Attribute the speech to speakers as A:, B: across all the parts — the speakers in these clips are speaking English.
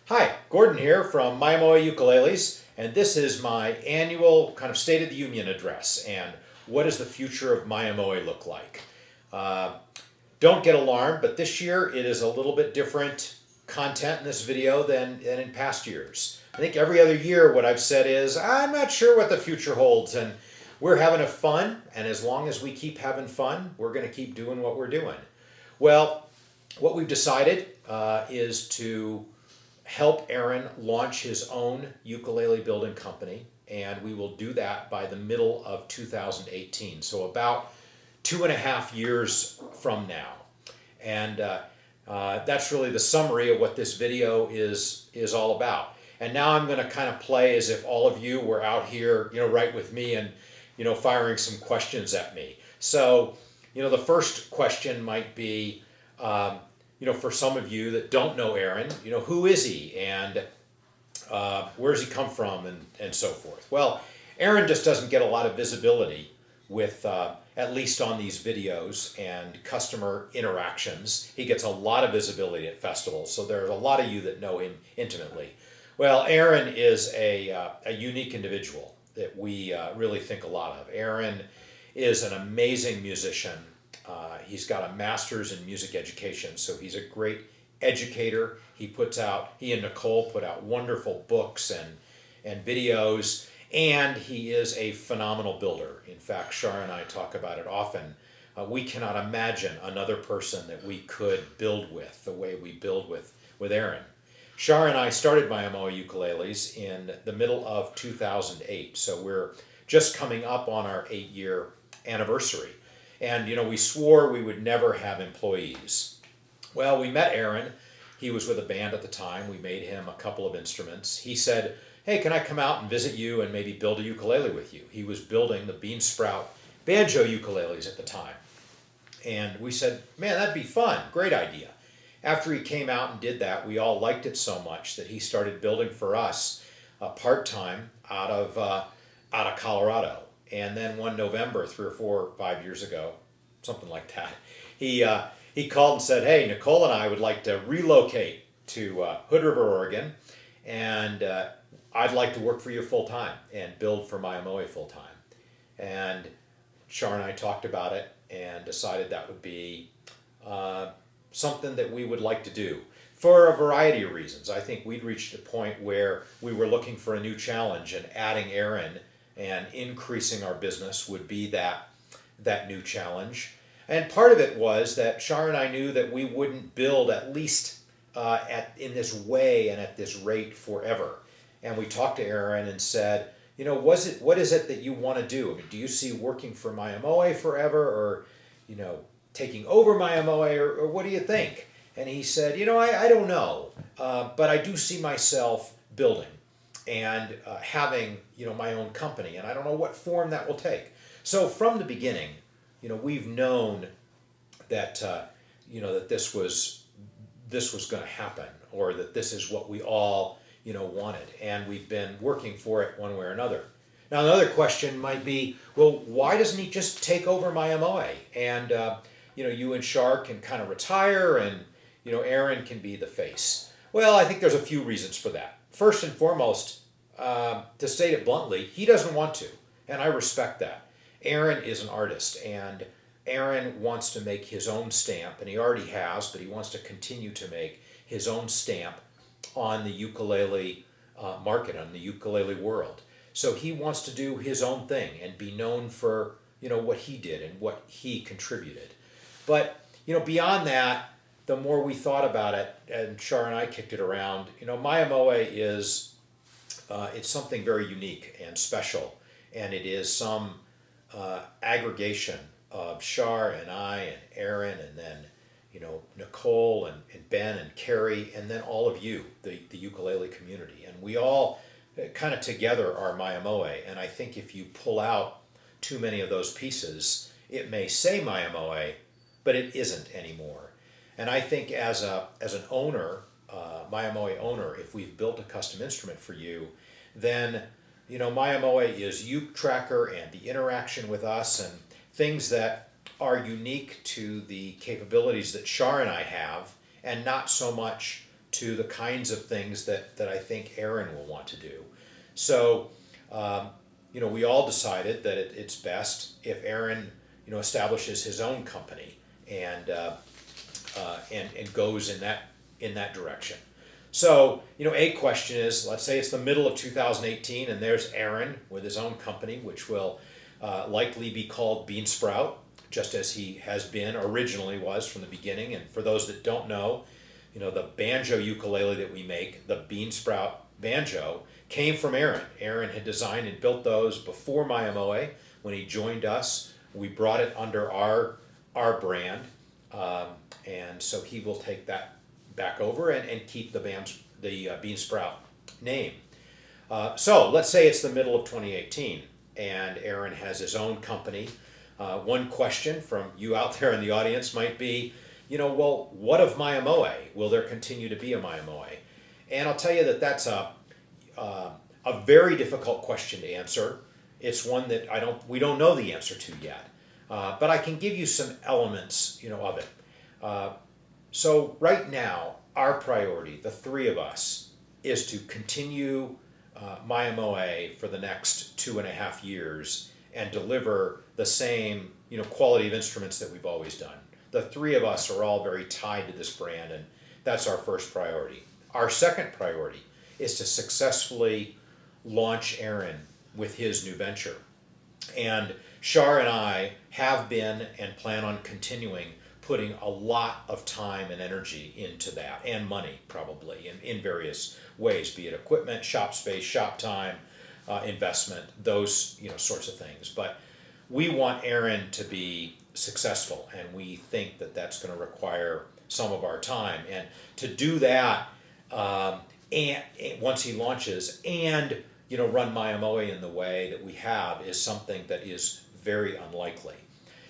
A: Hi, Gordon here from Mya-Moe Ukuleles, and this is my annual kind of State of the Union address. And what does the future of Mya-Moe look like? Uh, don't get alarmed, but this year it is a little bit different content in this video than in past years. I think every other year what I've said is, I'm not sure what the future holds, and we're having a fun, and as long as we keep having fun, we're going to keep doing what we're doing. Well, what we've decided is to help Aaron launch his own ukulele building company, and we will do that by the middle of 2018, so about 2.5 years from now. And that's really the summary of what this video is all about. And now I'm going to kind of play as if all of you were out here, right with me and, firing some questions at me. So, the first question might be, for some of you that don't know Aaron, who is he and where does he come from and so forth. Well, Aaron just doesn't get a lot of visibility with, at least on these videos and customer interactions. He gets a lot of visibility at festivals, so there's a lot of you that know him intimately. Well, Aaron is a unique individual that we really think a lot of. Aaron is an amazing musician. He's got a master's in music education, so he's a great educator. He and Nicole put out wonderful books and videos, and he is a phenomenal builder. In fact, Shar and I talk about it often. We cannot imagine another person that we could build with the way we build with Aaron. Shar and I started Mya-Moe Ukuleles in the middle of 2008, so we're just coming up on our 8-year anniversary. And, we swore we would never have employees. Well, we met Aaron. He was with a band at the time. We made him a couple of instruments. He said, hey, can I come out and visit you and maybe build a ukulele with you? He was building the Bean Sprout banjo ukuleles at the time. And we said, man, that'd be fun. Great idea. After he came out and did that, we all liked it so much that he started building for us part-time out of Colorado. And then one November, 3 or 4 or 5 years ago, something like that, he called and said, hey, Nicole and I would like to relocate to Hood River, Oregon, and I'd like to work for you full-time and build for Mya-Moe full-time. And Shar and I talked about it and decided that would be something that we would like to do for a variety of reasons. I think we'd reached a point where we were looking for a new challenge, and adding Aaron and increasing our business would be that new challenge. And part of it was that Shar and I knew that we wouldn't build at least in this way and at this rate forever. And we talked to Aaron and said, what is it that you want to do? I mean, do you see working for Mya-Moe forever, or, taking over Mya-Moe, or what do you think? And he said, I don't know, but I do see myself building and having, my own company, and I don't know what form that will take. So from the beginning, we've known that, that this was going to happen, or that this is what we all, wanted, and we've been working for it one way or another. Now, another question might be, well, why doesn't he just take over Mya-Moe? And, you and Shar can kind of retire, and, Aaron can be the face. Well, I think there's a few reasons for that. First and foremost, to state it bluntly, he doesn't want to, and I respect that. Aaron is an artist, and Aaron wants to make his own stamp, and he already has, but he wants to continue to make his own stamp on the ukulele market, on the ukulele world. So he wants to do his own thing and be known for, what he did and what he contributed. But, beyond that, the more we thought about it, and Shar and I kicked it around, Mya-Moe is, it's something very unique and special, and it is some aggregation of Shar and I and Aaron, and then Nicole and Ben and Carrie, and then all of you, the ukulele community. And we all kind of together are Mya-Moe, and I think if you pull out too many of those pieces, it may say Mya-Moe, but it isn't anymore. And I think as an owner, Mya-Moe owner, if we've built a custom instrument for you, then Mya-Moe is uke tracker and the interaction with us and things that are unique to the capabilities that Shar and I have, and not so much to the kinds of things that I think Aaron will want to do. So, we all decided that it's best if Aaron, establishes his own company and goes in that direction. So, a question is, let's say it's the middle of 2018, and there's Aaron with his own company, which will likely be called Bean Sprout, just as he has been originally was from the beginning. And for those that don't know, the banjo ukulele that we make, the Bean Sprout banjo, came from Aaron. Aaron had designed and built those before Mya-Moe. When he joined us, we brought it under our brand, and so he will take that back over and keep the Bean Sprout name. So let's say it's the middle of 2018, and Aaron has his own company. One question from you out there in the audience might be, well, what of Mya-Moe? Will there continue to be a Mya-Moe? And I'll tell you that that's a very difficult question to answer. It's one that we don't know the answer to yet, but I can give you some elements, of it. So right now, our priority, the three of us, is to continue Mya-Moe for the next 2.5 years and deliver the same, quality of instruments that we've always done. The three of us are all very tied to this brand, and that's our first priority. Our second priority is to successfully launch Aaron with his new venture. And Shar and I have been and plan on continuing putting a lot of time and energy into that, and money probably in various ways, be it equipment, shop space, shop time, investment, those sorts of things. But we want Aaron to be successful, and we think that that's going to require some of our time. And to do that, and once he launches, and run Mya-Moe in the way that we have, is something that is very unlikely.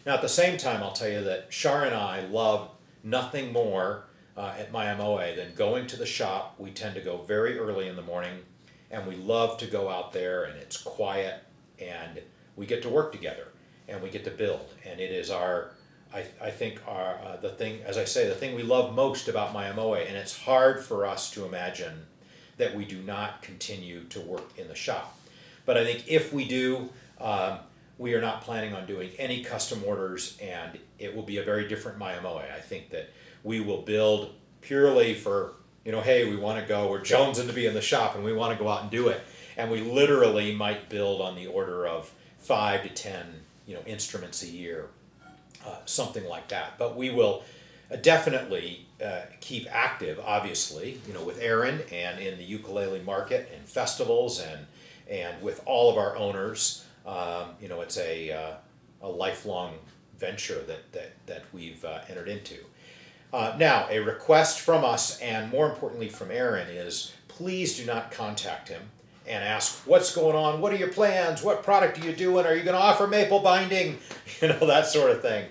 A: Now, at the same time, I'll tell you that Shar and I love nothing more at Mya-Moe than going to the shop. We tend to go very early in the morning, and we love to go out there, and it's quiet, and we get to work together, and we get to build. And it is I think the thing, as I say, the thing we love most about Mya-Moe, and it's hard for us to imagine that we do not continue to work in the shop. But I think if we do, we are not planning on doing any custom orders, and it will be a very different Mya-Moe. I think that we will build purely for, hey, we want to go, we're jonesing to be in the shop, and we want to go out and do it. And we literally might build on the order of 5 to 10, instruments a year, something like that. But we will definitely keep active, obviously, with Aaron and in the ukulele market and festivals and with all of our owners. It's a lifelong venture that we've entered into. Now, a request from us, and more importantly from Aaron, is please do not contact him and ask, what's going on? What are your plans? What product are you doing? Are you going to offer maple binding? That sort of thing.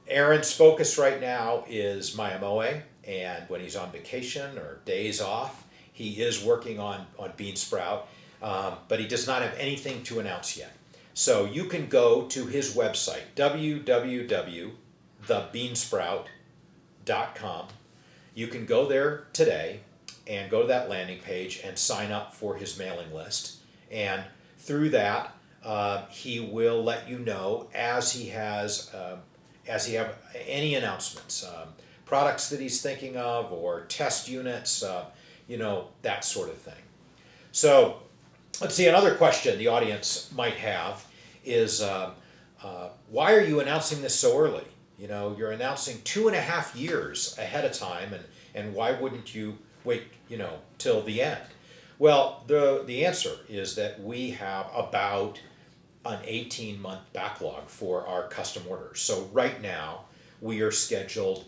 A: Aaron's focus right now is Mya-Moe, and when he's on vacation or days off, he is working on Bean Sprout, but he does not have anything to announce yet. So you can go to his website, www.thebeansprout.com. You can go there today and go to that landing page and sign up for his mailing list. And through that, he will let you know as he have any announcements, products that he's thinking of, or test units, that sort of thing. So let's see, another question the audience might have is, why are you announcing this so early? You're announcing 2.5 years ahead of time, and why wouldn't you wait, till the end? Well, the answer is that we have about an 18-month backlog for our custom orders. So right now we are scheduled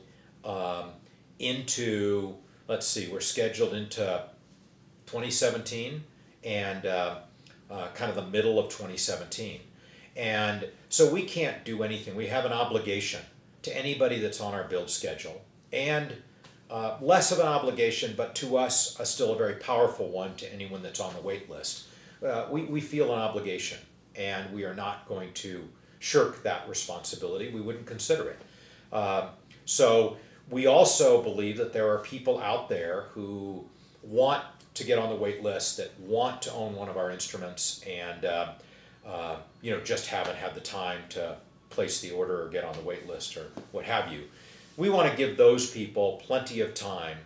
A: into, we're scheduled into 2017 and kind of the middle of 2017. And so we can't do anything. We have an obligation to anybody that's on our build schedule, and less of an obligation, but to us, still a very powerful one to anyone that's on the wait list. We feel an obligation, and we are not going to shirk that responsibility. We wouldn't consider it. So We also believe that there are people out there who want to get on the wait list, that want to own one of our instruments, and just haven't had the time to place the order or get on the wait list or what have you. We want to give those people plenty of time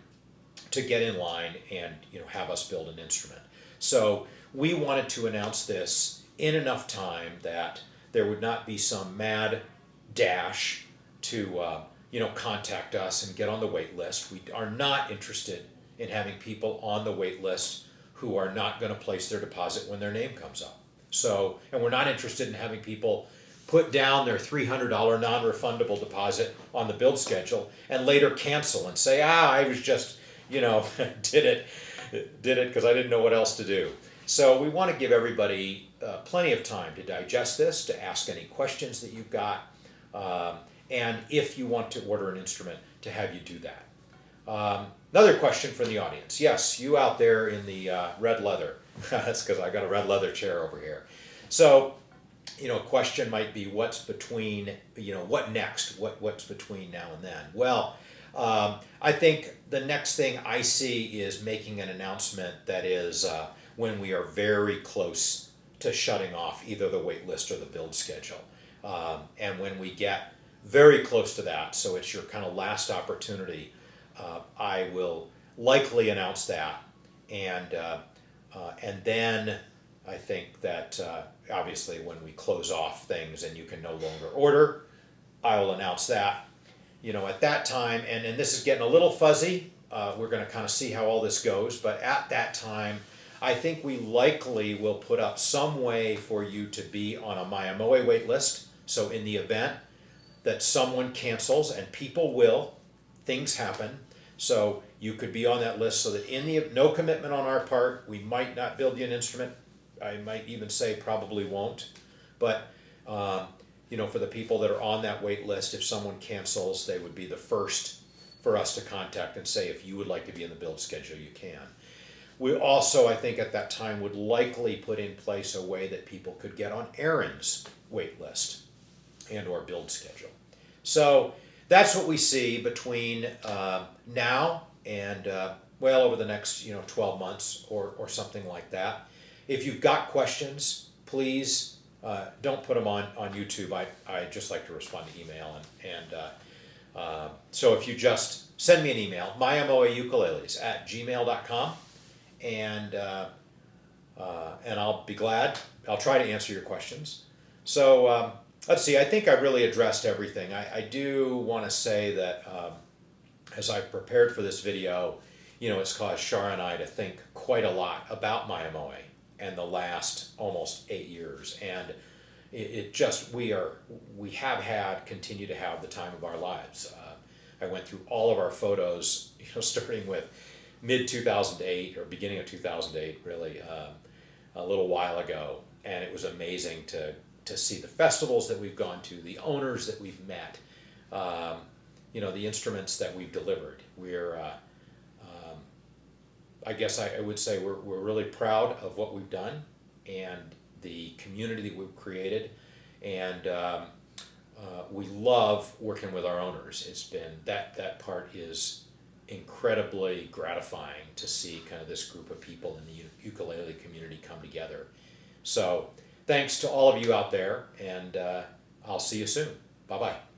A: to get in line and have us build an instrument. So we wanted to announce this in enough time that there would not be some mad dash to contact us and get on the wait list. We are not interested in having people on the wait list who are not going to place their deposit when their name comes up. So, and we're not interested in having people put down their $300 non-refundable deposit on the build schedule and later cancel and say, I was just, did it because I didn't know what else to do. So we want to give everybody plenty of time to digest this, to ask any questions that you've got, and if you want to order an instrument, to have you do that. Another question from the audience. Yes, you out there in the red leather. That's because I got a red leather chair over here. So, a question might be, what's between, what next? What's between now and then? Well, I think the next thing I see is making an announcement that is when we are very close to shutting off either the wait list or the build schedule. And when we get very close to that, so it's your kind of last opportunity, I will likely announce that. And then I think that obviously when we close off things and you can no longer order, I will announce that. At that time, and this is getting a little fuzzy, we're going to kind of see how all this goes, but at that time, I think we likely will put up some way for you to be on a Mya-Moe wait list. So in the event that someone cancels, and people will, things happen, so you could be on that list so that no commitment on our part, we might not build you an instrument. I might even say probably won't. But, for the people that are on that wait list, if someone cancels, they would be the first for us to contact and say, if you would like to be in the build schedule, you can. We also, I think at that time, would likely put in place a way that people could get on Aaron's wait list and or build schedule. So that's what we see between now and, over the next 12 months or something like that. If you've got questions, please don't put them on YouTube. I just like to respond to email. So if you just send me an email, myamoeukuleles@gmail.com, and I'll be glad. I'll try to answer your questions. So let's see. I think I really addressed everything. I do want to say that as I've prepared for this video, it's caused Shara and I to think quite a lot about Mya-Moe and the last almost 8 years, and we have continue to have the time of our lives. I went through all of our photos, starting with mid-2008 or beginning of 2008, really a little while ago, and it was amazing to see the festivals that we've gone to, the owners that we've met, the instruments that we've delivered. I guess I would say we're really proud of what we've done and the community that we've created, and we love working with our owners. It's been that part is incredibly gratifying to see kind of this group of people in the ukulele community come together. So thanks to all of you out there, and I'll see you soon. Bye-bye.